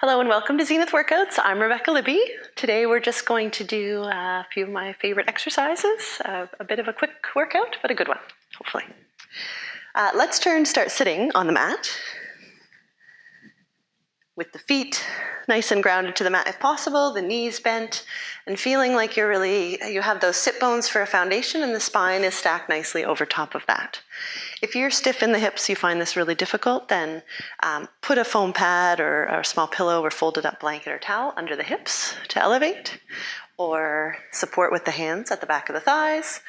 Hello and welcome to Zenith Workouts. I'm Rebecca Libby. Today we're just going to do a few of my favorite exercises, a bit of a quick workout, but a good one, hopefully. Let's start sitting on the mat with the feet nice and grounded to the mat if possible, the knees bent, and feeling like you have those sit bones for a foundation and the spine is stacked nicely over top of that. If you're stiff in the hips, you find this really difficult, then put a foam pad or a small pillow or folded up blanket or towel under the hips to elevate, or support with the hands at the back of the thighs,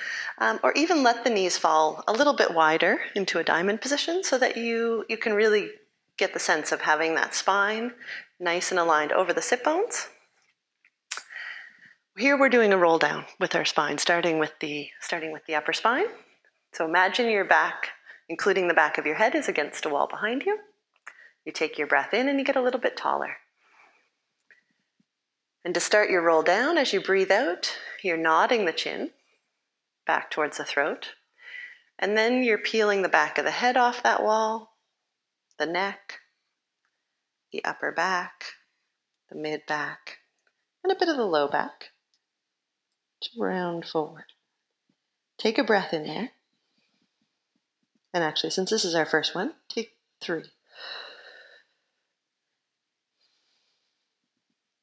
or even let the knees fall a little bit wider into a diamond position so that you can really get the sense of having that spine nice and aligned over the sit bones. Here we're doing a roll down with our spine, starting with the upper spine. So imagine your back, including the back of your head, is against a wall behind you. You take your breath in and you get a little bit taller. And to start your roll down, as you breathe out, you're nodding the chin back towards the throat. And then you're peeling the back of the head off that wall, the neck, the upper back, the mid back, and a bit of the low back. To round forward. Take a breath in there. And actually, since this is our first one, take 3.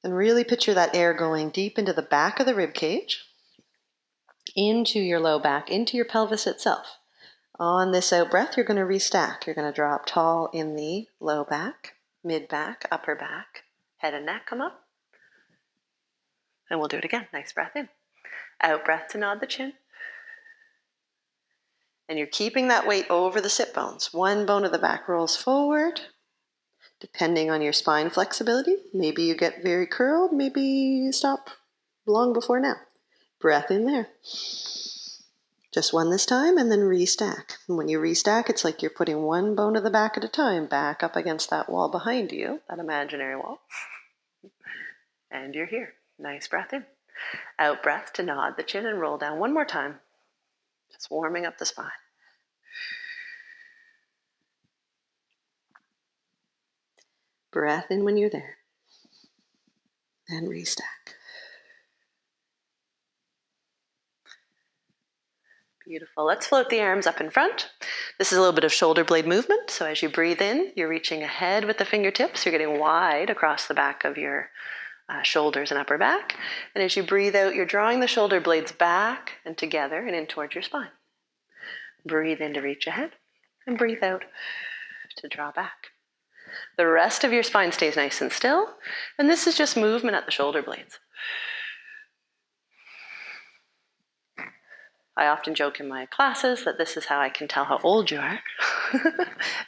And really picture that air going deep into the back of the rib cage, into your low back, into your pelvis itself. On this out breath, you're going to restack. You're going to drop tall in the low back, mid back, upper back, head and neck come up. And we'll do it again. Nice breath in. Out breath to nod the chin. And you're keeping that weight over the sit bones. One bone of the back rolls forward. Depending on your spine flexibility, maybe you get very curled, maybe you stop long before now. Breath in there. Just one this time and then restack. And when you restack, it's like you're putting one bone of the back at a time back up against that wall behind you, that imaginary wall. And you're here. Nice breath in. Out breath to nod the chin and roll down one more time. Just warming up the spine. Breath in when you're there. And restack. Beautiful. Let's float the arms up in front. This is a little bit of shoulder blade movement. So as you breathe in, you're reaching ahead with the fingertips. You're getting wide across the back of your shoulders and upper back. And as you breathe out, you're drawing the shoulder blades back and together and in towards your spine. Breathe in to reach ahead and breathe out to draw back. The rest of your spine stays nice and still, and this is just movement at the shoulder blades. I often joke in my classes that this is how I can tell how old you are.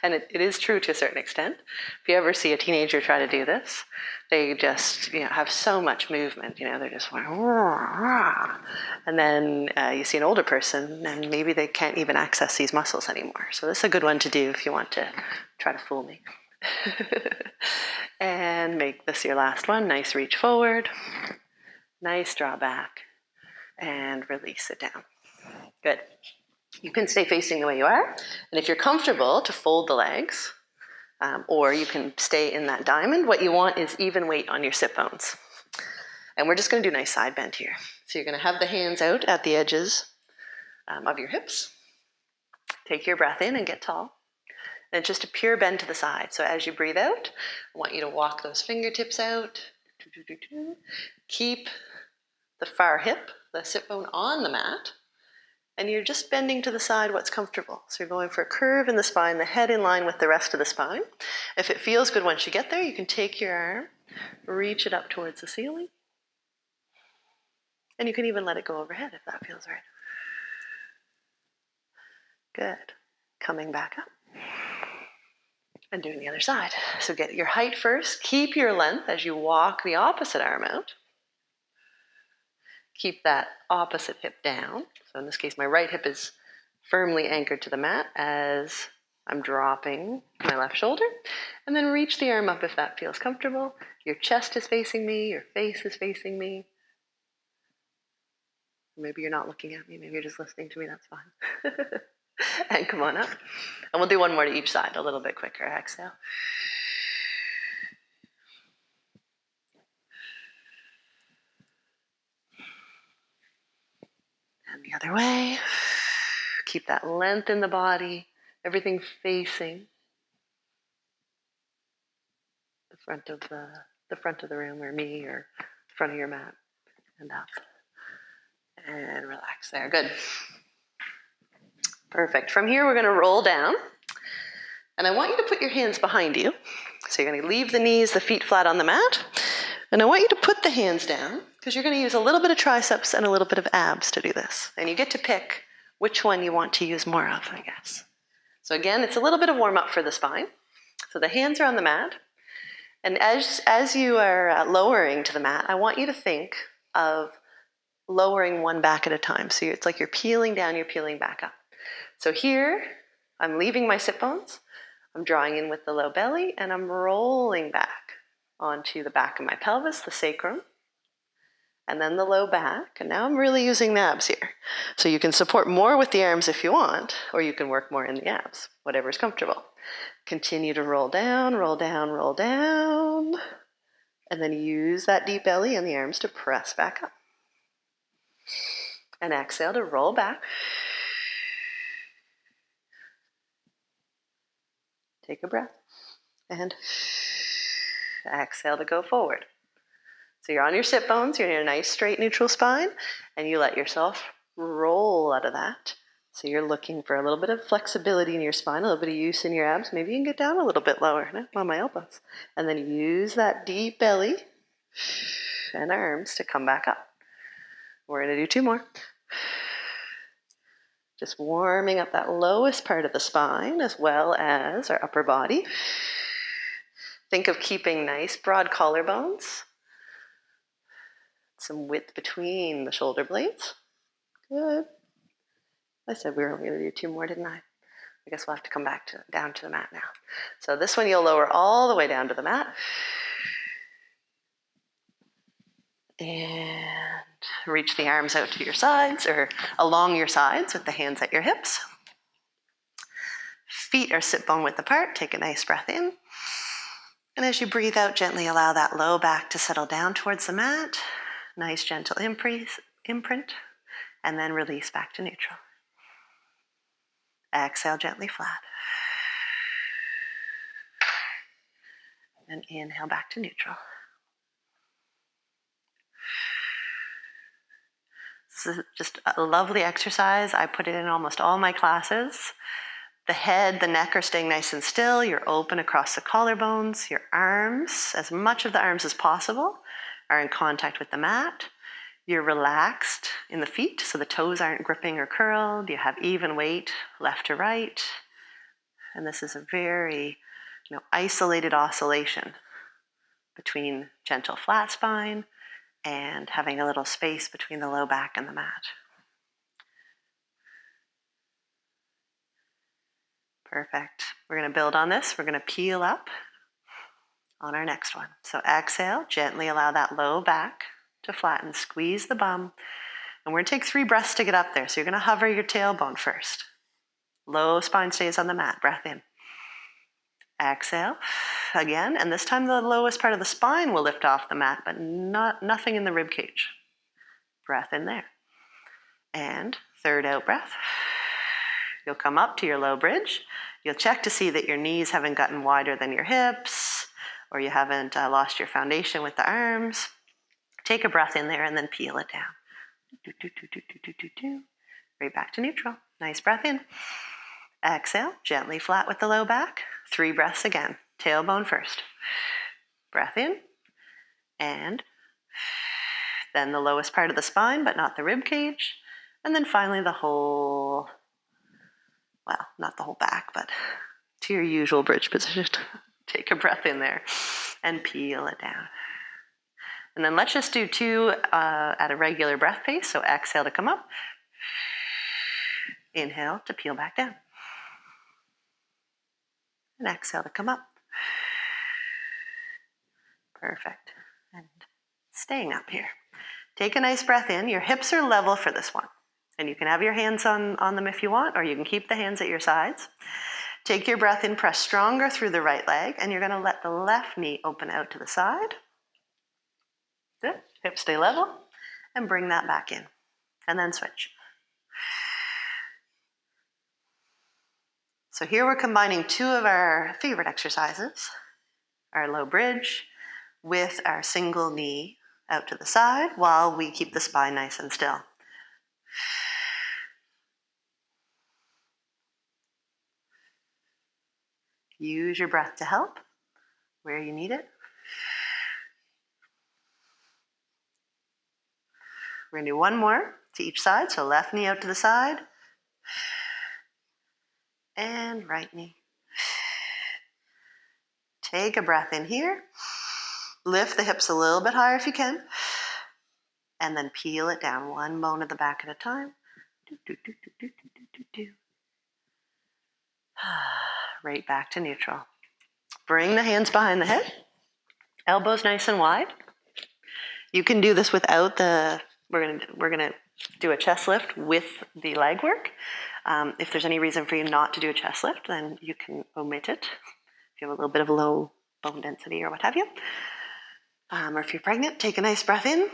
And it is true to a certain extent. If you ever see a teenager try to do this, they just have so much movement. They're just like, rah. And then you see an older person and maybe they can't even access these muscles anymore. So this is a good one to do if you want to try to fool me. And make this your last one. Nice reach forward. Nice draw back. And release it down. Good. You can stay facing the way you are. And if you're comfortable to fold the legs, or you can stay in that diamond, what you want is even weight on your sit bones. And we're just going to do a nice side bend here. So you're going to have the hands out at the edges of your hips. Take your breath in and get tall. And just a pure bend to the side. So as you breathe out, I want you to walk those fingertips out. Keep the far hip, the sit bone on the mat. And you're just bending to the side what's comfortable. So you're going for a curve in the spine, the head in line with the rest of the spine. If it feels good once you get there, you can take your arm, reach it up towards the ceiling. And you can even let it go overhead if that feels right. Good. Coming back up. And doing the other side. So get your height first. Keep your length as you walk the opposite arm out. Keep that opposite hip down. So in this case, my right hip is firmly anchored to the mat as I'm dropping my left shoulder. And then reach the arm up if that feels comfortable. Your chest is facing me. Your face is facing me. Maybe you're not looking at me. Maybe you're just listening to me. That's fine. And come on up. And we'll do one more to each side, a little bit quicker. Exhale. other way. Keep that length in the body, everything facing the front of the room, or me, or the front of your mat, and up. And relax there. Good. Perfect. From here, we're going to roll down. And I want you to put your hands behind you. So you're going to leave the knees, the feet flat on the mat. And I want you to put the hands down, because you're going to use a little bit of triceps and a little bit of abs to do this. And you get to pick which one you want to use more of, I guess. So again, it's a little bit of warm up for the spine. So the hands are on the mat. And as you are lowering to the mat, I want you to think of lowering one back at a time. So it's like you're peeling down, you're peeling back up. So here, I'm leaving my sit bones. I'm drawing in with the low belly, and I'm rolling back onto the back of my pelvis, the sacrum, and then the low back. And now I'm really using the abs here. So you can support more with the arms if you want, or you can work more in the abs, whatever's comfortable. Continue to roll down, roll down, roll down, and then use that deep belly and the arms to press back up. And exhale to roll back. Take a breath. And exhale to go forward. So you're on your sit bones, you're in a nice straight neutral spine, and you let yourself roll out of that. So you're looking for a little bit of flexibility in your spine, a little bit of use in your abs. Maybe you can get down a little bit lower on my elbows. And then use that deep belly and arms to come back up. We're going to do 2 more. Just warming up that lowest part of the spine as well as our upper body. Think of keeping nice broad collarbones. Some width between the shoulder blades. Good. I said we were only going to do 2 more, didn't I? I guess we'll have to come back down to the mat now. So this one you'll lower all the way down to the mat. And reach the arms out to your sides, or along your sides with the hands at your hips. Feet are sit bone width apart. Take a nice breath in. And as you breathe out, gently allow that low back to settle down towards the mat. Nice gentle imprint. And then release back to neutral. Exhale gently flat. And inhale back to neutral. This is just a lovely exercise. I put it in almost all my classes. The head, the neck are staying nice and still. You're open across the collarbones. Your arms, as much of the arms as possible, are in contact with the mat. You're relaxed in the feet, so the toes aren't gripping or curled. You have even weight left to right. And this is a very isolated oscillation between gentle flat spine and having a little space between the low back and the mat. Perfect. We're going to build on this. We're going to peel up on our next one. So exhale, gently allow that low back to flatten, squeeze the bum. And we're going to take 3 breaths to get up there. So you're going to hover your tailbone first. Low spine stays on the mat. Breath in. Exhale again, and this time the lowest part of the spine will lift off the mat, but nothing in the rib cage. Breath in there. And 3rd out breath. You'll come up to your low bridge. You'll check to see that your knees haven't gotten wider than your hips, or you haven't lost your foundation with the arms. Take a breath in there and then peel it down. Right back to neutral. Nice breath in. Exhale, gently flat with the low back. 3 breaths again. Tailbone first. Breath in. And then the lowest part of the spine, but not the rib cage. And then finally the whole, well, not the whole back, but to your usual bridge position. Take a breath in there and peel it down. And then let's just do 2 at a regular breath pace. So exhale to come up. Inhale to peel back down. And exhale to come up. Perfect. And staying up here. Take a nice breath in. Your hips are level for this one. And you can have your hands on them if you want, or you can keep the hands at your sides. Take your breath in, press stronger through the right leg, and you're going to let the left knee open out to the side. Good. Hips stay level. And bring that back in. And then switch. So here we're combining two of our favorite exercises, our low bridge with our single knee out to the side while we keep the spine nice and still. Use your breath to help where you need it. We're going to do one more to each side. So left knee out to the side and right knee. Take a breath in here. Lift the hips a little bit higher if you can. And then peel it down one bone at the back at a time. Right back to neutral. Bring the hands behind the head. Elbows nice and wide. You can do this without the, we're gonna do a chest lift with the leg work. If there's any reason for you not to do a chest lift, then you can omit it. If you have a little bit of low bone density or what have you. Or if you're pregnant, take a nice breath in,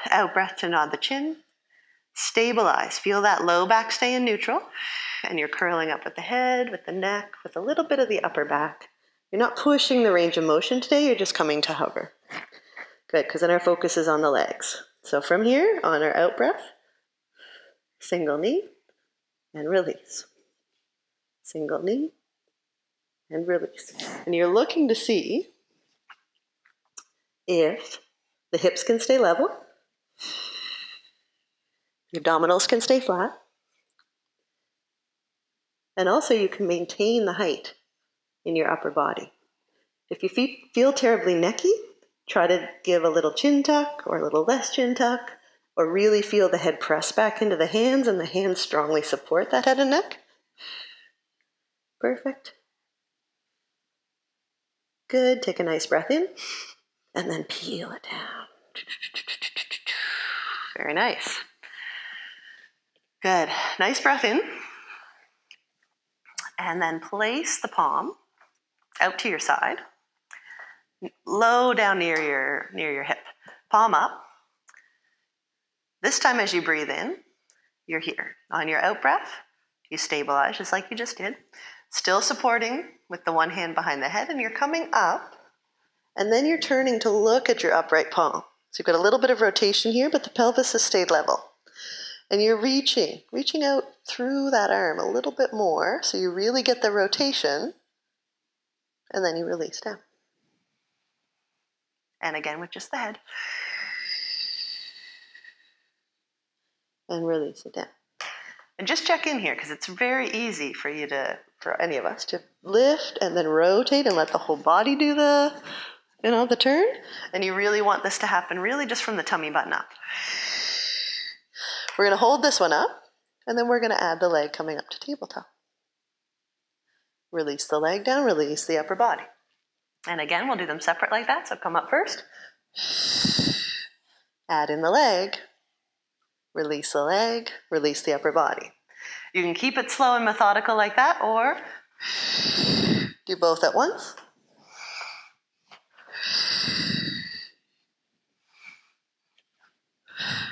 out breath to nod the chin. Stabilize, feel that low back stay in neutral. And you're curling up with the head, with the neck, with a little bit of the upper back. You're not pushing the range of motion today, you're just coming to hover. Good, because then our focus is on the legs. So from here, on our out breath, single knee and release. Single knee and release. And you're looking to see if the hips can stay level, your abdominals can stay flat, and also you can maintain the height in your upper body. If you feel terribly necky, try to give a little chin tuck or a little less chin tuck, or really feel the head press back into the hands and the hands strongly support that head and neck. Perfect. Good, take a nice breath in and then peel it down. Very nice. Good, nice breath in. And then place the palm out to your side, low down near your hip. Palm up. This time as you breathe in, you're here. On your out breath, you stabilize just like you just did. Still supporting with the one hand behind the head, and you're coming up, and then you're turning to look at your upright palm. So you've got a little bit of rotation here, but the pelvis has stayed level. And you're reaching out through that arm a little bit more, so you really get the rotation, and then you release down. And again with just the head. And release it down. And just check in here, because it's very easy for any of us to lift and then rotate and let the whole body do the turn. And you really want this to happen really just from the tummy button up. We're going to hold this one up, and then we're going to add the leg coming up to tabletop. Release the leg down, release the upper body. And again, we'll do them separate like that. So come up first. Add in the leg. Release the leg, release the upper body. You can keep it slow and methodical like that, or do both at once.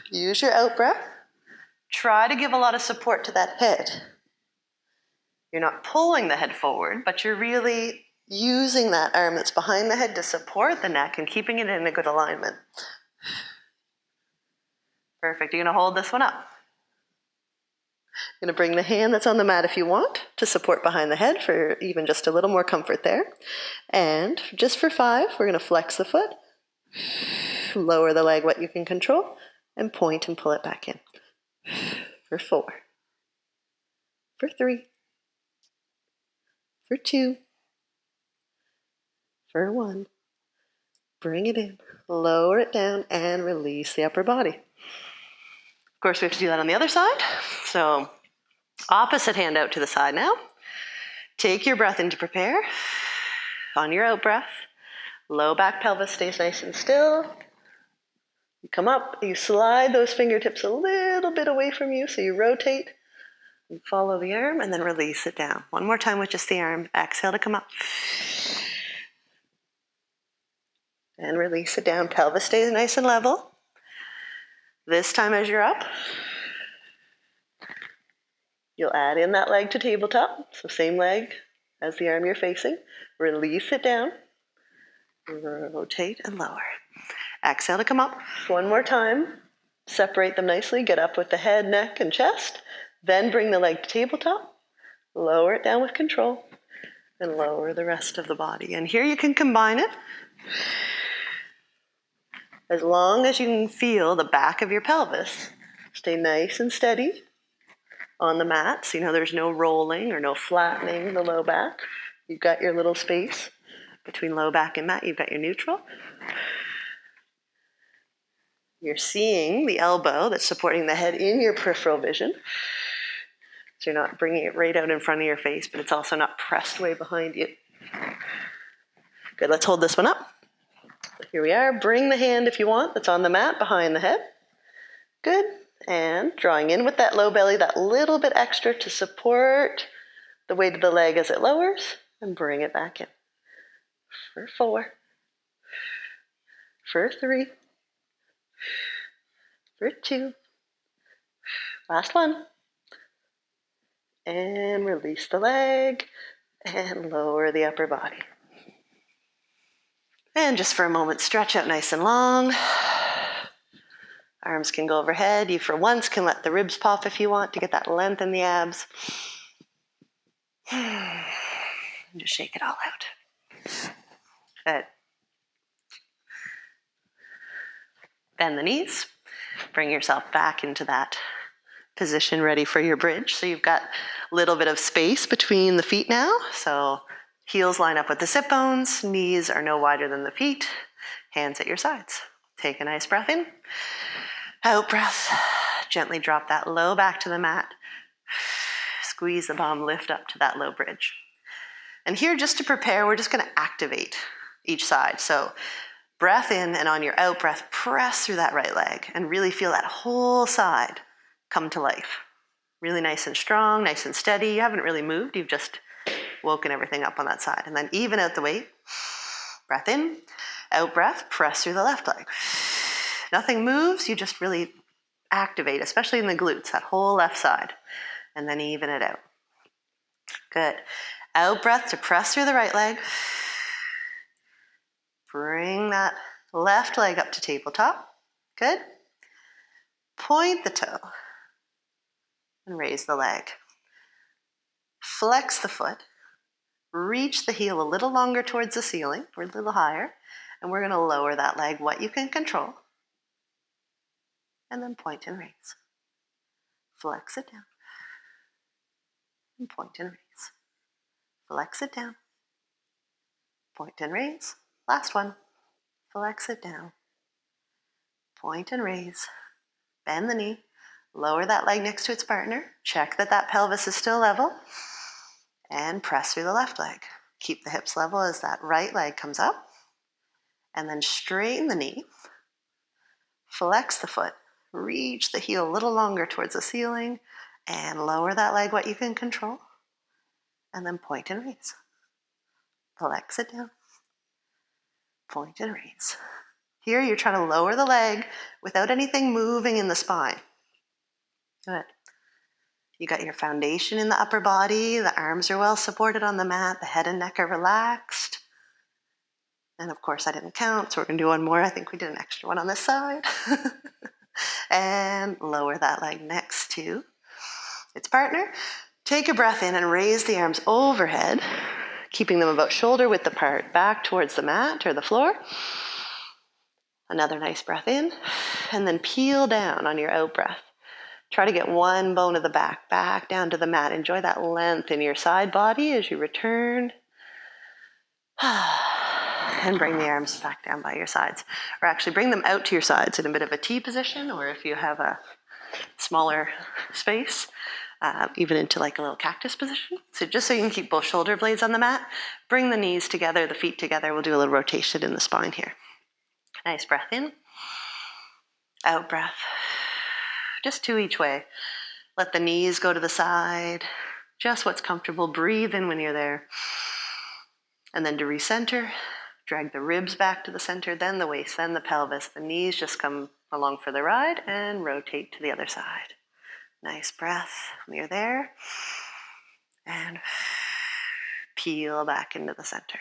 Use your out breath. Try to give a lot of support to that head. You're not pulling the head forward, but you're really using that arm that's behind the head to support the neck and keeping it in a good alignment. Perfect. You're going to hold this one up. You're going to bring the hand that's on the mat if you want to support behind the head for even just a little more comfort there. And just for 5, we're going to flex the foot, lower the leg what you can control, and point and pull it back in. For 4. For 3. For 2. For 1. Bring it in, lower it down, and release the upper body. Of course, we have to do that on the other side. So opposite hand out to the side now. Take your breath in to prepare. On your out breath, low back pelvis stays nice and still. You come up, you slide those fingertips a little bit away from you, so you rotate and follow the arm, and then release it down. One more time with just the arm. Exhale to come up. And release it down. Pelvis stays nice and level. This time as you're up, You'll add in that leg to tabletop, so same leg as the arm you're facing. Release it down, rotate and lower. Exhale to come up. One more time. Separate them nicely. Get up with the head, neck, and chest. Then bring the leg to tabletop. Lower it down with control. And lower the rest of the body. And here you can combine it. As long as you can feel the back of your pelvis stay nice and steady on the mat. So you know there's no rolling or no flattening the low back. You've got your little space between low back and mat. You've got your neutral. You're seeing the elbow that's supporting the head in your peripheral vision. So you're not bringing it right out in front of your face, but it's also not pressed way behind you. Good, let's hold this one up. Here we are. Bring the hand, if you want, that's on the mat behind the head. Good. And drawing in with that low belly, that little bit extra to support the weight of the leg as it lowers, and bring it back in. For 4. For 3. For 2. Last one. And release the leg and lower the upper body. And just for a moment, stretch out nice and long. Arms can go overhead. You for once can let the ribs pop if you want to get that length in the abs. And just shake it all out. Good. Bend the knees. Bring yourself back into that position ready for your bridge. So you've got a little bit of space between the feet now. So heels line up with the sit bones. Knees are no wider than the feet. Hands at your sides. Take a nice breath in. Out breath. Gently drop that low back to the mat. Squeeze the bum, lift up to that low bridge. And here, just to prepare, we're just going to activate each side. So breath in, and on your out breath, press through that right leg and really feel that whole side come to life. Really nice and strong, nice and steady. You haven't really moved. You've just woken everything up on that side. And then even out the weight. Breath in, out breath, press through the left leg. Nothing moves. You just really activate, especially in the glutes, that whole left side. And then even it out. Good. Out breath to press through the right leg. Bring that left leg up to tabletop. Good. Point the toe and raise the leg. Flex the foot. Reach the heel a little longer towards the ceiling or a little higher. And we're going to lower that leg, what you can control. And then point and raise. Flex it down. And point and raise. Flex it down. Point and raise. Last one. Flex it down. Point and raise. Bend the knee. Lower that leg next to its partner. Check that that pelvis is still level. And press through the left leg. Keep the hips level as that right leg comes up. And then straighten the knee. Flex the foot. Reach the heel a little longer towards the ceiling. And lower that leg, what you can control. And then point and raise. Flex it down. Point and raise. Here you're trying to lower the leg without anything moving in the spine. Good. You got your foundation in the upper body. The arms are well supported on the mat. The head and neck are relaxed. And of course I didn't count, so we're going to do one more. I think we did an extra one on this side. And lower that leg next to its partner. Take a breath in and raise the arms overhead, keeping them about shoulder width apart, back towards the mat or the floor. Another nice breath in, and then peel down on your out breath. Try to get one bone of the back down to the mat. Enjoy that length in your side body as you return. And bring the arms back down by your sides. Or actually bring them out to your sides in a bit of a T position, or if you have a smaller space, even into like a little cactus position. So just so you can keep both shoulder blades on the mat, bring the knees together, the feet together. We'll do a little rotation in the spine here. Nice breath in. Out breath. Just 2 each way. Let the knees go to the side. Just what's comfortable. Breathe in when you're there. And then to recenter, drag the ribs back to the center, then the waist, then the pelvis. The knees just come along for the ride and rotate to the other side. Nice breath when you're there. And peel back into the center.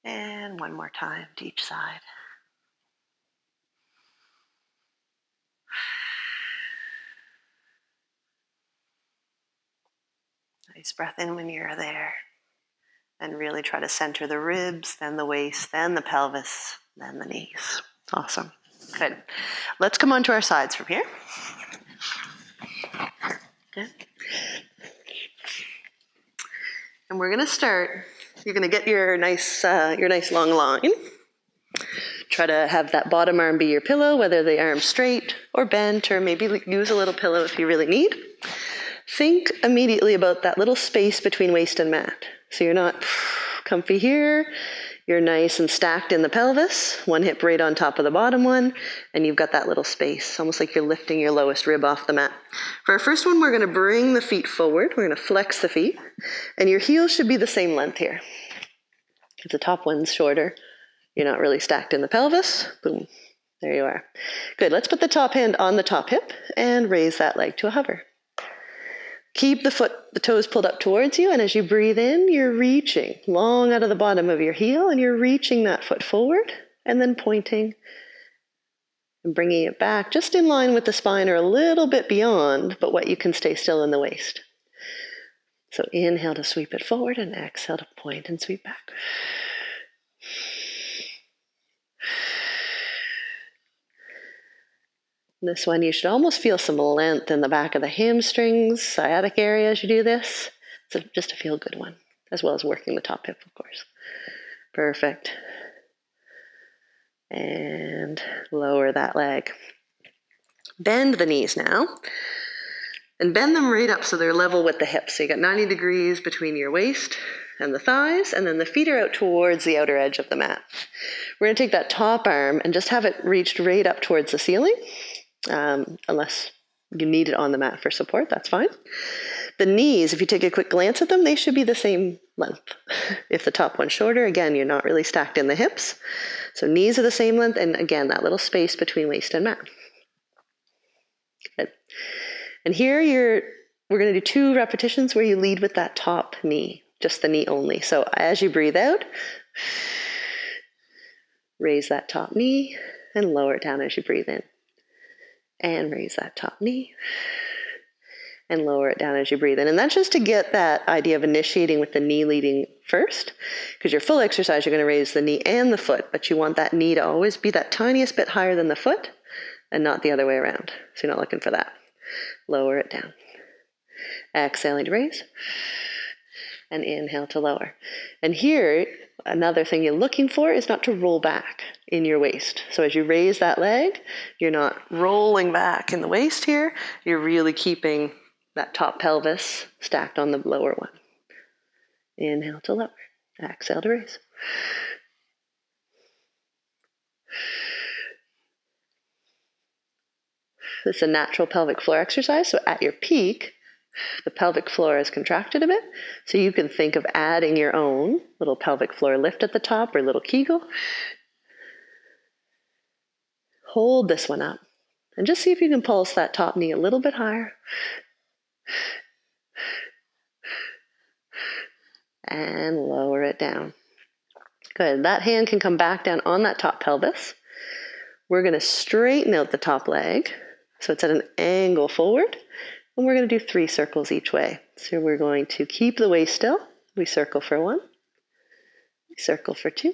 And one more time to each side. Nice breath in when you're there. And really try to center the ribs, then the waist, then the pelvis, then the knees. Awesome. Good. Let's come onto our sides from here. Okay. And we're going to start. You're going to get your nice long line. Try to have that bottom arm be your pillow, whether the arm's straight or bent, or maybe use a little pillow if you really need. Think immediately about that little space between waist and mat. So you're not comfy here, you're nice and stacked in the pelvis, one hip right on top of the bottom one, and you've got that little space, almost like you're lifting your lowest rib off the mat. For our first one, we're going to bring the feet forward, we're going to flex the feet, and your heels should be the same length here. If the top one's shorter, you're not really stacked in the pelvis, boom, there you are. Good, let's put the top hand on the top hip and raise that leg to a hover. Keep the toes pulled up towards you, and as you breathe in, you're reaching long out of the bottom of your heel, and you're reaching that foot forward, and then pointing and bringing it back just in line with the spine or a little bit beyond, but what you can stay still in the waist. So inhale to sweep it forward, and exhale to point and sweep back. This one, you should almost feel some length in the back of the hamstrings, sciatic area as you do this. So just a feel good one, as well as working the top hip, of course. Perfect. And lower that leg. Bend the knees now. And bend them right up so they're level with the hips. So you got 90 degrees between your waist and the thighs, and then the feet are out towards the outer edge of the mat. We're going to take that top arm and just have it reached right up towards the ceiling. Unless you need it on the mat for support, that's fine. The knees, if you take a quick glance at them, they should be the same length. If the top one's shorter, again, you're not really stacked in the hips. So knees are the same length, and again, that little space between waist and mat. Good. And here we're going to do 2 repetitions where you lead with that top knee, just the knee only. So as you breathe out, raise that top knee and lower it down as you breathe in. And raise that top knee and lower it down as you breathe in. And that's just to get that idea of initiating with the knee leading first, because your full exercise, you're going to raise the knee and the foot, but you want that knee to always be that tiniest bit higher than the foot and not the other way around. So you're not looking for that. Lower it down. Exhaling to raise and inhale to lower. And here, another thing you're looking for is not to roll back in your waist. So as you raise that leg, you're not rolling back in the waist here. You're really keeping that top pelvis stacked on the lower one. Inhale to lower. Exhale to raise. This is a natural pelvic floor exercise. So at your peak, the pelvic floor is contracted a bit. So you can think of adding your own little pelvic floor lift at the top or little Kegel. Hold this one up and just see if you can pulse that top knee a little bit higher. And lower it down. Good. That hand can come back down on that top pelvis. We're going to straighten out the top leg so it's at an angle forward. And we're going to do 3 circles each way. So we're going to keep the waist still. We circle for 1. We circle for 2.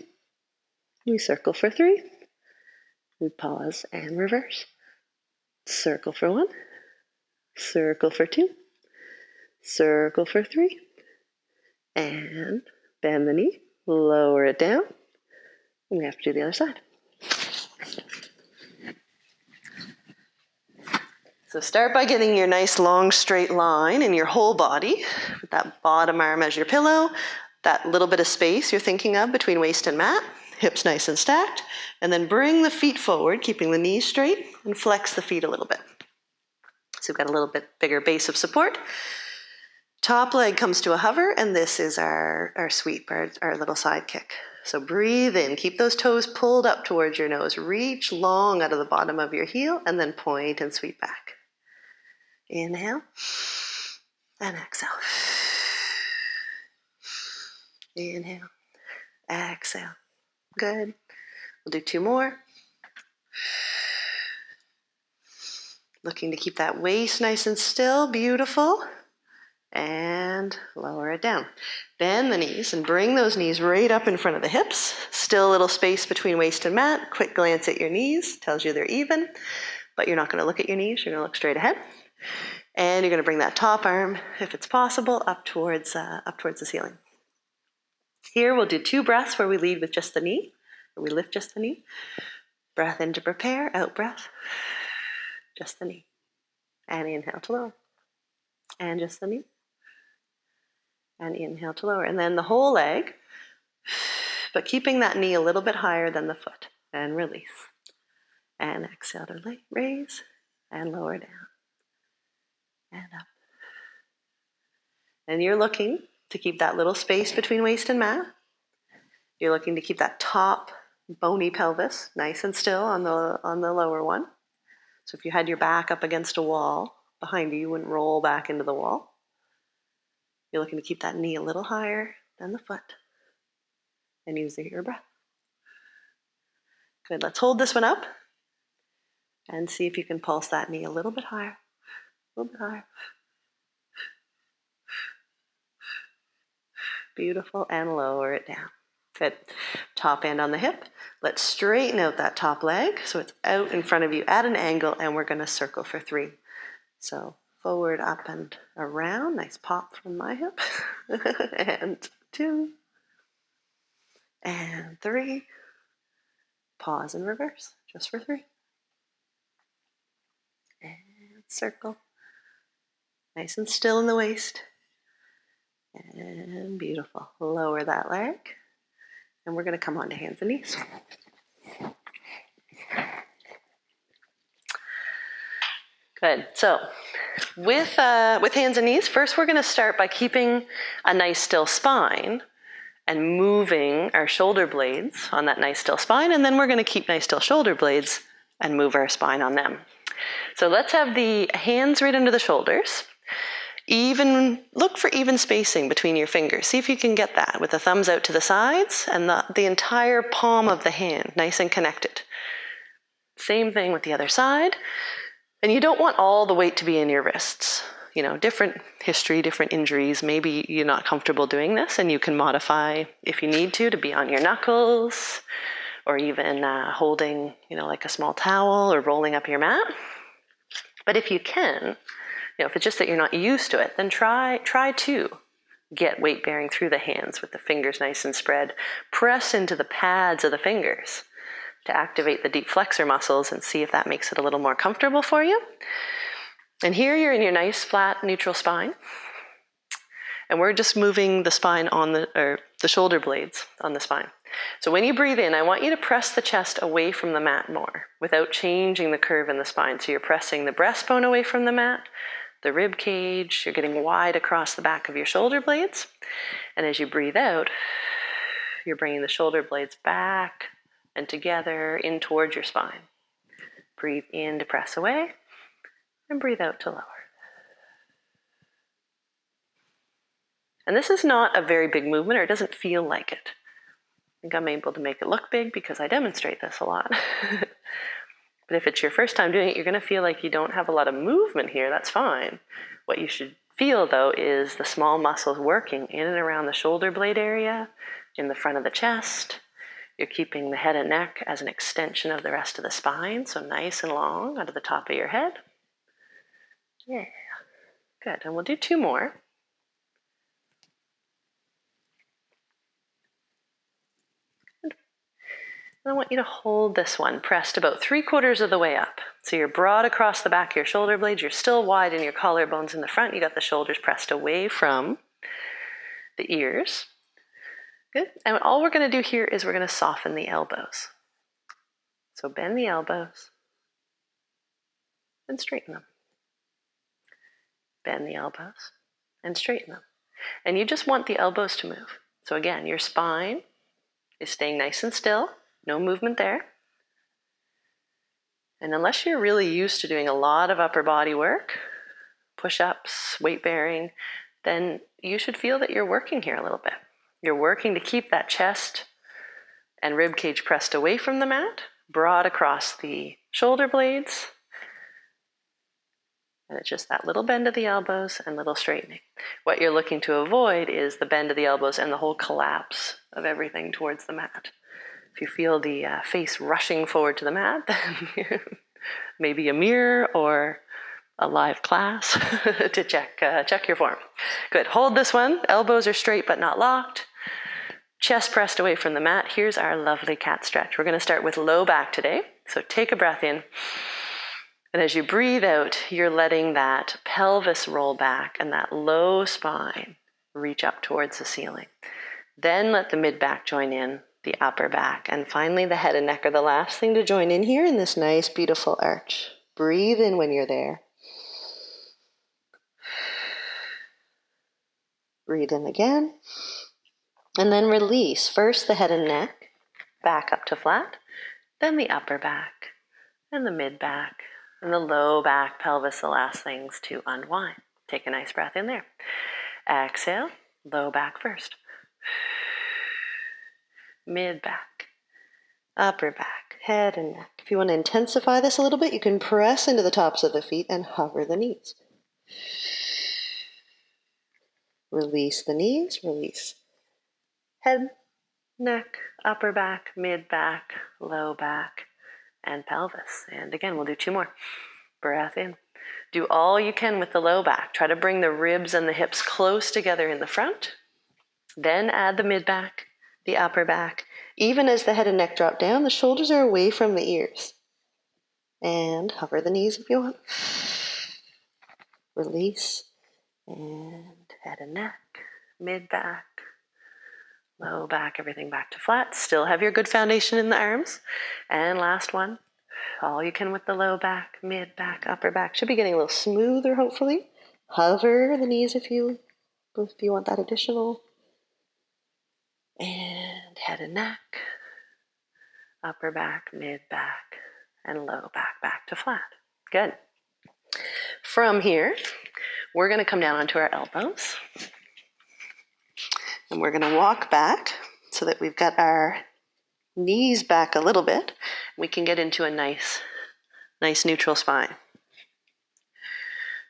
We circle for 3. We pause and reverse. Circle for 1. Circle for 2. Circle for 3. And bend the knee. Lower it down. And we have to do the other side. So start by getting your nice long straight line in your whole body, with that bottom arm as your pillow, that little bit of space you're thinking of between waist and mat, hips nice and stacked, and then bring the feet forward, keeping the knees straight, and flex the feet a little bit. So we've got a little bit bigger base of support. Top leg comes to a hover, and this is our sweep, our little side kick. So breathe in, keep those toes pulled up towards your nose, reach long out of the bottom of your heel, and then point and sweep back. Inhale and exhale. Inhale, exhale. Good. We'll do 2 more. Looking to keep that waist nice and still. Beautiful. And lower it down. Bend the knees and bring those knees right up in front of the hips. Still a little space between waist and mat. Quick glance at your knees. Tells you they're even. But you're not going to look at your knees. You're going to look straight ahead. And you're going to bring that top arm, if it's possible, up towards the ceiling. Here we'll do 2 breaths where we lead with just the knee, or we lift just the knee. Breath in to prepare, out breath, just the knee. And inhale to lower. And just the knee. And inhale to lower. And then the whole leg, but keeping that knee a little bit higher than the foot. And release. And exhale to raise and lower down. And up. And you're looking to keep that little space between waist and mat. You're looking to keep that top bony pelvis nice and still on the lower one. So if you had your back up against a wall behind you, you wouldn't roll back into the wall. You're looking to keep that knee a little higher than the foot. And use your breath. Good, let's hold this one up. And see if you can pulse that knee a little bit higher. A little bit higher. Beautiful, and lower it down. Good. Top hand on the hip. Let's straighten out that top leg so it's out in front of you at an angle, and we're going to circle for 3. So forward, up, and around. Nice pop from my hip. And 2. And 3. Pause and reverse, just for 3. And circle. Nice and still in the waist. And beautiful. Lower that leg. And we're going to come onto hands and knees. Good. So with hands and knees, first we're going to start by keeping a nice still spine and moving our shoulder blades on that nice still spine. And then we're going to keep nice still shoulder blades and move our spine on them. So let's have the hands right under the shoulders. Look for even spacing between your fingers. See if you can get that with the thumbs out to the sides and the entire palm of the hand nice and connected. Same thing with the other side. And you don't want all the weight to be in your wrists. You know, different history, different injuries. Maybe you're not comfortable doing this and you can modify if you need to be on your knuckles or even holding, like a small towel or rolling up your mat. But if you can, if it's just that you're not used to it, then try to get weight bearing through the hands with the fingers nice and spread. Press into the pads of the fingers to activate the deep flexor muscles and see if that makes it a little more comfortable for you. And here you're in your nice flat neutral spine. And we're just moving the spine on the shoulder blades on the spine. So when you breathe in, I want you to press the chest away from the mat more without changing the curve in the spine. So you're pressing the breastbone away from the mat, the rib cage, you're getting wide across the back of your shoulder blades. And as you breathe out, you're bringing the shoulder blades back and together in towards your spine. Breathe in to press away and breathe out to lower. And this is not a very big movement, or it doesn't feel like it. I think I'm able to make it look big because I demonstrate this a lot. But if it's your first time doing it, you're going to feel like you don't have a lot of movement here. That's fine. What you should feel, though, is the small muscles working in and around the shoulder blade area, in the front of the chest. You're keeping the head and neck as an extension of the rest of the spine, so nice and long out of the top of your head. Yeah, good. And we'll do 2 more. I want you to hold this one pressed about 3/4 of the way up. So you're broad across the back of your shoulder blades. You're still wide in your collarbones in the front. You got the shoulders pressed away from the ears. Good. And all we're going to do here is we're going to soften the elbows. So bend the elbows and straighten them. Bend the elbows and straighten them. And you just want the elbows to move. So again, your spine is staying nice and still. No movement there. And unless you're really used to doing a lot of upper body work, push-ups, weight bearing, then you should feel that you're working here a little bit. You're working to keep that chest and rib cage pressed away from the mat, broad across the shoulder blades. And it's just that little bend of the elbows and little straightening. What you're looking to avoid is the bend of the elbows and the whole collapse of everything towards the mat. If you feel the face rushing forward to the mat, then maybe a mirror or a live class to check your form. Good, hold this one. Elbows are straight but not locked. Chest pressed away from the mat. Here's our lovely cat stretch. We're going to start with low back today. So take a breath in. And as you breathe out, you're letting that pelvis roll back and that low spine reach up towards the ceiling. Then let the mid-back join in, the upper back, and finally the head and neck are the last thing to join in here in this nice, beautiful arch. Breathe in when you're there. Breathe in again. And then release. First the head and neck, back up to flat, then the upper back, and the mid-back, and the low back, pelvis, the last things to unwind. Take a nice breath in there. Exhale, low back first. Mid-back, upper back, head and neck. If you want to intensify this a little bit, you can press into the tops of the feet and hover the knees. Release the knees, release. Head, neck, upper back, mid-back, low back, and pelvis. And again, we'll do 2 more. Breath in. Do all you can with the low back. Try to bring the ribs and the hips close together in the front. Then add the mid-back, the upper back. Even as the head and neck drop down, the shoulders are away from the ears. And hover the knees if you want. Release. And head and neck, mid-back, low back, everything back to flat. Still have your good foundation in the arms. And last one. All you can with the low back, mid back, upper back. Should be getting a little smoother, hopefully. Hover the knees if you want that additional. And head and neck, upper back, mid back, and low back, back to flat. Good. From here, we're going to come down onto our elbows. And we're going to walk back so that we've got our knees back a little bit. We can get into a nice neutral spine.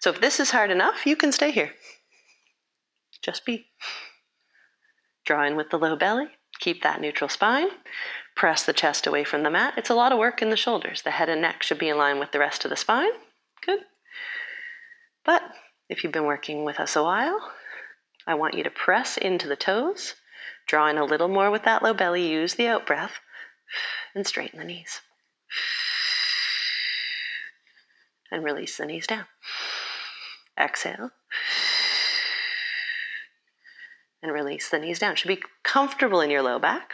So if this is hard enough, you can stay here. Just be. Draw in with the low belly. Keep that neutral spine. Press the chest away from the mat. It's a lot of work in the shoulders. The head and neck should be in line with the rest of the spine. Good. But if you've been working with us a while, I want you to press into the toes. Draw in a little more with that low belly. Use the out breath. And straighten the knees. And release the knees down. Exhale. And release the knees down. Should be comfortable in your low back.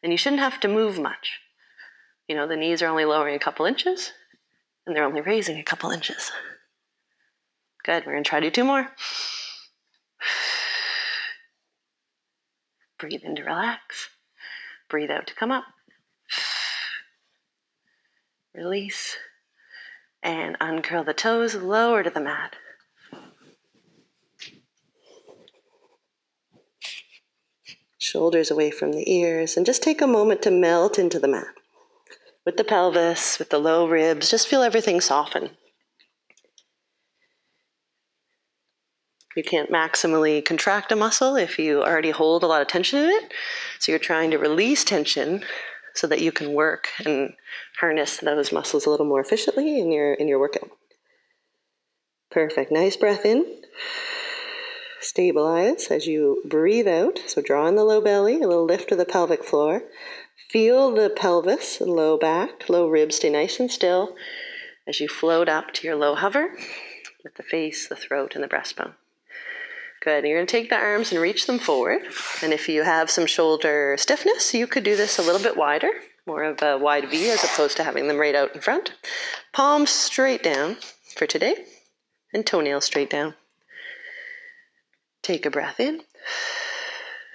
And you shouldn't have to move much. You know, the knees are only lowering a couple inches, and they're only raising a couple inches. Good, we're going to try to do 2 more. Breathe in to relax. Breathe out to come up. Release. And uncurl the toes, lower to the mat. Shoulders away from the ears, and just take a moment to melt into the mat. With the pelvis, with the low ribs, just feel everything soften. You can't maximally contract a muscle if you already hold a lot of tension in it. So you're trying to release tension so that you can work and harness those muscles a little more efficiently in your workout. Perfect. Nice breath in. Stabilize as you breathe out. So draw in the low belly, a little lift of the pelvic floor. Feel the pelvis, low back, low ribs stay nice and still as you float up to your low hover with the face, the throat, and the breastbone. Good. You're going to take the arms and reach them forward. And if you have some shoulder stiffness, you could do this a little bit wider, more of a wide V as opposed to having them right out in front. Palms straight down for today, and toenails straight down. Take a breath in.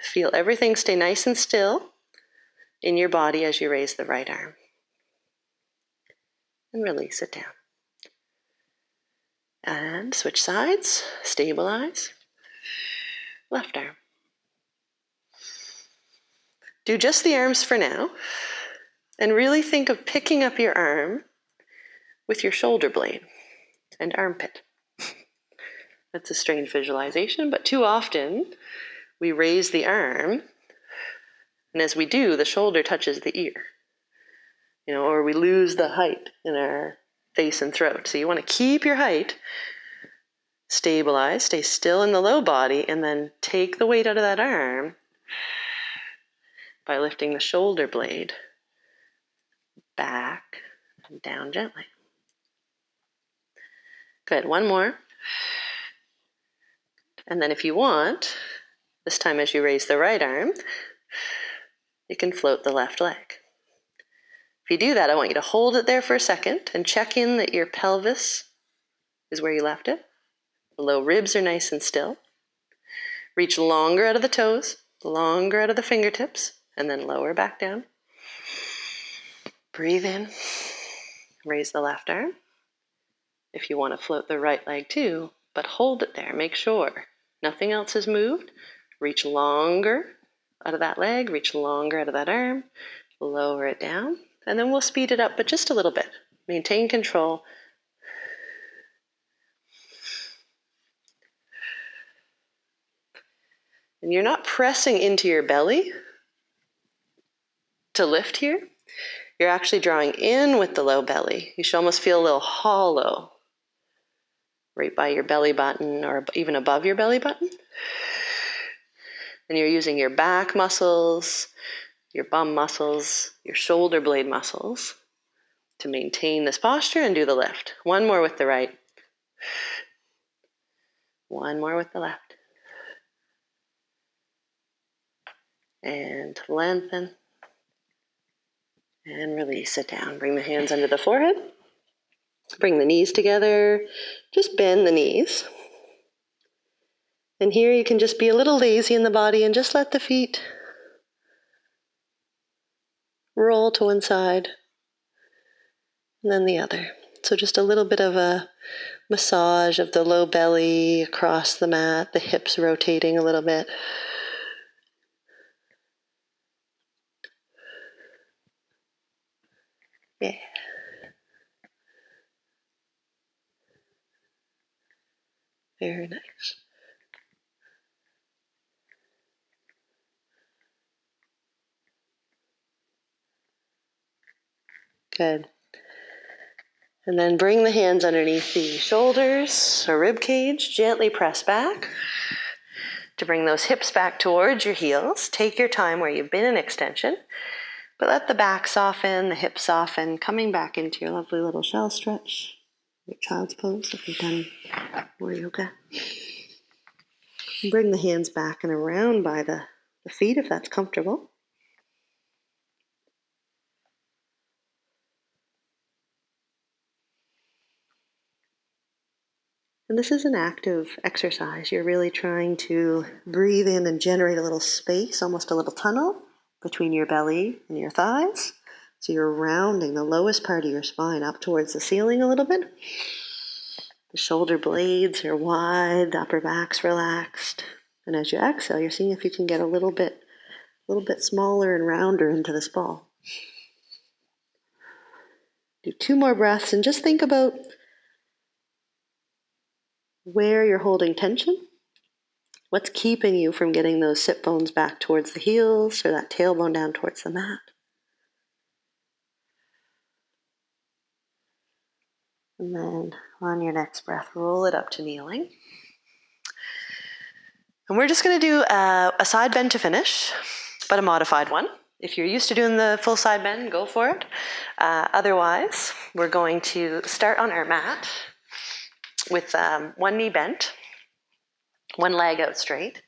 Feel everything stay nice and still in your body as you raise the right arm. And release it down. And switch sides, stabilize. Left arm. Do just the arms for now. And really think of picking up your arm with your shoulder blade and armpit. That's a strange visualization, but too often we raise the arm, and as we do, the shoulder touches the ear. Or we lose the height in our face and throat. So you want to keep your height, stabilize, stay still in the low body, and then take the weight out of that arm by lifting the shoulder blade back and down gently. Good, one more. And then if you want, this time as you raise the right arm, you can float the left leg. If you do that, I want you to hold it there for a second and check in that your pelvis is where you left it. The low ribs are nice and still. Reach longer out of the toes, longer out of the fingertips, and then lower back down. Breathe in, raise the left arm. If you want to float the right leg too, but hold it there, make sure nothing else has moved. Reach longer out of that leg, reach longer out of that arm, lower it down, and then we'll speed it up, but just a little bit. Maintain control. And you're not pressing into your belly to lift here. You're actually drawing in with the low belly. You should almost feel a little hollow right by your belly button or even above your belly button. And you're using your back muscles, your bum muscles, your shoulder blade muscles to maintain this posture and do the lift. One more with the right. One more with the left. And lengthen. And release it down. Bring the hands under the forehead. Bring the knees together. Just bend the knees. And here you can just be a little lazy in the body and just let the feet roll to one side and then the other. So just a little bit of a massage of the low belly across the mat, the hips rotating a little bit. Yeah. Very nice. Good. And then bring the hands underneath the shoulders or rib cage. Gently press back to bring those hips back towards your heels. Take your time where you've been in extension, but let the back soften, the hips soften, coming back into your lovely little shell stretch, your child's pose if you've done more yoga. And bring the hands back and around by the feet if that's comfortable. And this is an active exercise. You're really trying to breathe in and generate a little space, almost a little tunnel between your belly and your thighs. So you're rounding the lowest part of your spine up towards the ceiling a little bit. The shoulder blades are wide, the upper back's relaxed. And as you exhale, you're seeing if you can get a little bit smaller and rounder into this ball. Do 2 more breaths and just think about where you're holding tension. What's keeping you from getting those sit bones back towards the heels or that tailbone down towards the mat? And then on your next breath, roll it up to kneeling. And we're just going to do a side bend to finish, but a modified one. If you're used to doing the full side bend, go for it. Otherwise, we're going to start on our mat with one knee bent, one leg out straight,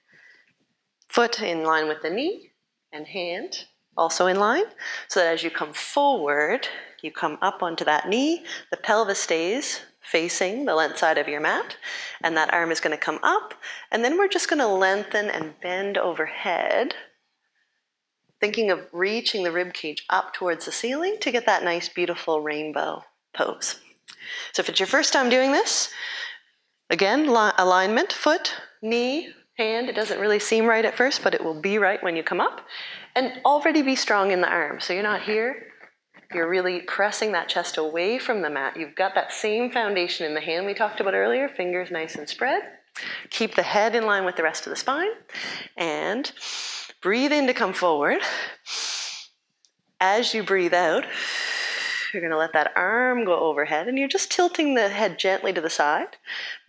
foot in line with the knee, and hand also in line, so that as you come forward, you come up onto that knee, the pelvis stays facing the length side of your mat, and that arm is going to come up, and then we're just going to lengthen and bend overhead, thinking of reaching the rib cage up towards the ceiling to get that nice, beautiful rainbow pose. So if it's your first time doing this, Again, alignment, foot, knee, hand. It doesn't really seem right at first, but it will be right when you come up. And already be strong in the arms. So you're not here. You're really pressing that chest away from the mat. You've got that same foundation in the hand we talked about earlier, fingers nice and spread. Keep the head in line with the rest of the spine. And breathe in to come forward. As you breathe out, you're going to let that arm go overhead, and you're just tilting the head gently to the side,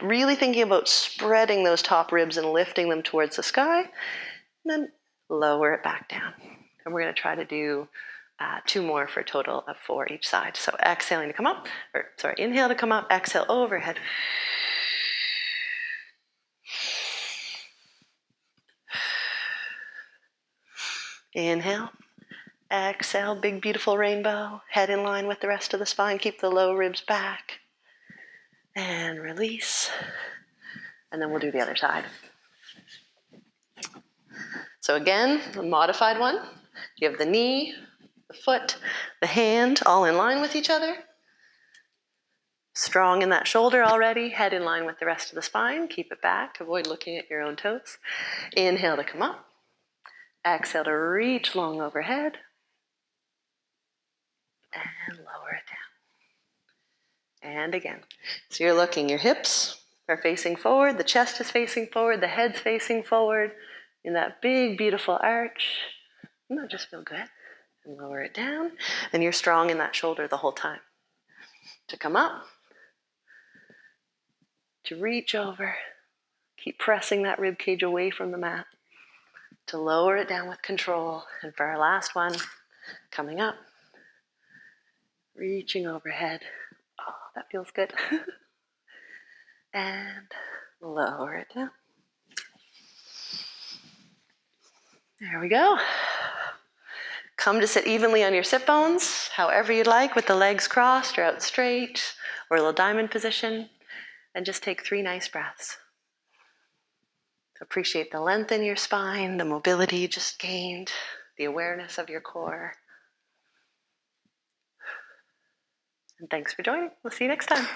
really thinking about spreading those top ribs and lifting them towards the sky, and then lower it back down. And we're going to try to do 2 more for a total of 4 each side. So exhaling to come up, inhale to come up, exhale overhead. Inhale. Exhale, big beautiful rainbow, head in line with the rest of the spine. Keep the low ribs back. And release. And then we'll do the other side. So again, the modified one. You have the knee, the foot, the hand, all in line with each other. Strong in that shoulder already, head in line with the rest of the spine. Keep it back, avoid looking at your own toes. Inhale to come up. Exhale to reach long overhead. And lower it down. And again. So you're looking, your hips are facing forward, the chest is facing forward, the head's facing forward in that big, beautiful arch. And that just feel good. And lower it down. And you're strong in that shoulder the whole time. To come up. To reach over. Keep pressing that rib cage away from the mat. To lower it down with control. And for our last one, coming up. Reaching overhead. Oh, that feels good. And lower it down. There we go. Come to sit evenly on your sit bones, however you'd like, with the legs crossed or out straight, or a little diamond position. And just take 3 nice breaths. Appreciate the length in your spine, the mobility you just gained, the awareness of your core. And thanks for joining. We'll see you next time.